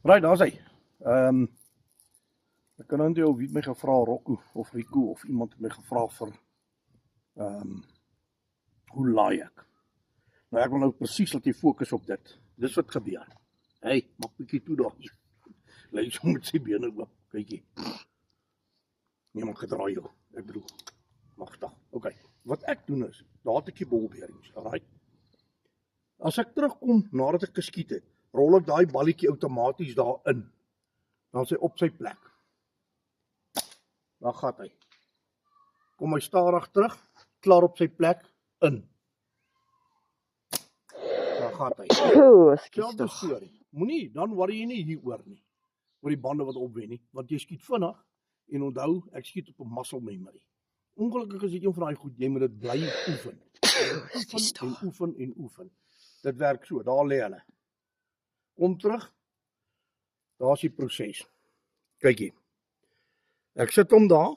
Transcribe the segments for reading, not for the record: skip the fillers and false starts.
Right, daar's hy. Ek kan onthou wie het my gevra, Rocco of Rico of iemand het my gevra vir hoe laai ek? Nou ek wil nou presies dat jy fokus op dit. Dis wat gebeur. Hey, maak bietjie toe daar. Lei so met sy bene oop. Kykie. Nee, maar gedraai jou. Ek bedoel, magtig. OK. Wat ek doen is, daar het ek die bolbeerings, alright. As ek terugkom nadat ek geskiet het, rol ek daai balletjie outomaties daarin. Dan is hy op sy plek. Dan gaan hy. Kom hy stadig terug, klaar op sy plek, in. Dan gaan hy. Selfde storie. Moenie, dan worry jy nie hieroor nie. Oor die bande wat opwen nie, want jy skiet vinnig, en onthou, ek skiet op 'n muscle memory. Ongelukkig is dit een van daai goed, jy moet dit bly oefen. Oefen en oefen. Dit werk so, daar lê hulle. Kom terug, daar is die proses. Kyk hier. Ek sit hom daar,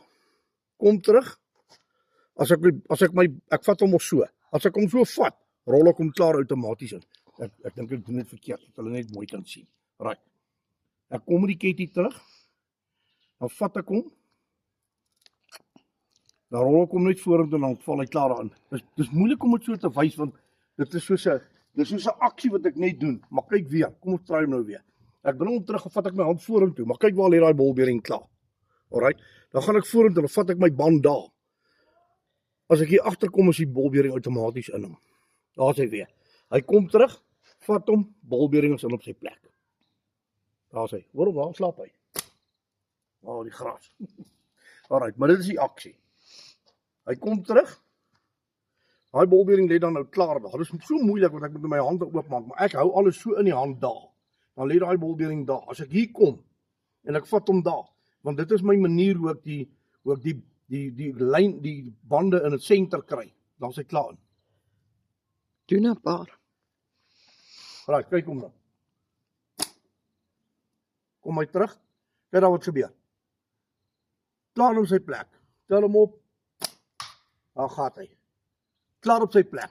kom terug, ek vat hom of so. As ek hom so vat, rol ek hom klaar outomaties in. Ek dink ek doen dit verkeerd, dat hulle net mooi kan sien. Right. Ek kom met die ketty terug, dan vat ek hom, dan rol ek hom net vorentoe en dan val hy klaar aan. Dis moeilik om dit so te wys, want dit is soos 'n aksie wat ek net doen. Maar kyk weer, kom ons try hom nou weer. Ek bring hom terug en vat ek my hand vorentoe, maar kyk waar lê daai bolbering klaar. Alright, dan gaan ek vorentoe en vat ek my band daar. As ek hier agterkom is die bolbering outomaties in hom. Daar is hy weer. Hy kom terug, vat hom, bolbering is in op sy plek. Daar is hy. Hoor hom, waar slaap hy? Die gras. Alright, maar dit is die aksie. Hy kom terug. Daai bolbering lê dan nou klaar daar. Dit is so moeilik want ek moet my hande oopmaak, maar ek hou alles so in die hand daar. Dan lê daai bolbering daar. As ek hier kom en ek vat hom daar, want dit is my manier hoe ek die lyn, die bande in het senter kry. Dan is hy klaar in. Doen 'n paar. Right, kyk hom dan. Kom hy terug. Kyk dan wat gebeur. Klaar op sy plek. Tel hom op. Daar gaan hy. Klaar op sy plek.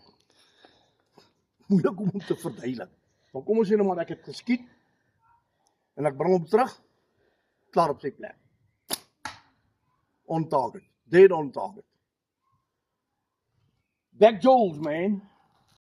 Moeilik om te verduidelik. Maar kom ons sê nou maar ek het geskiet en ek bring hom terug. Klaar op sy plek. On target. Dead on target. Back Joels, man.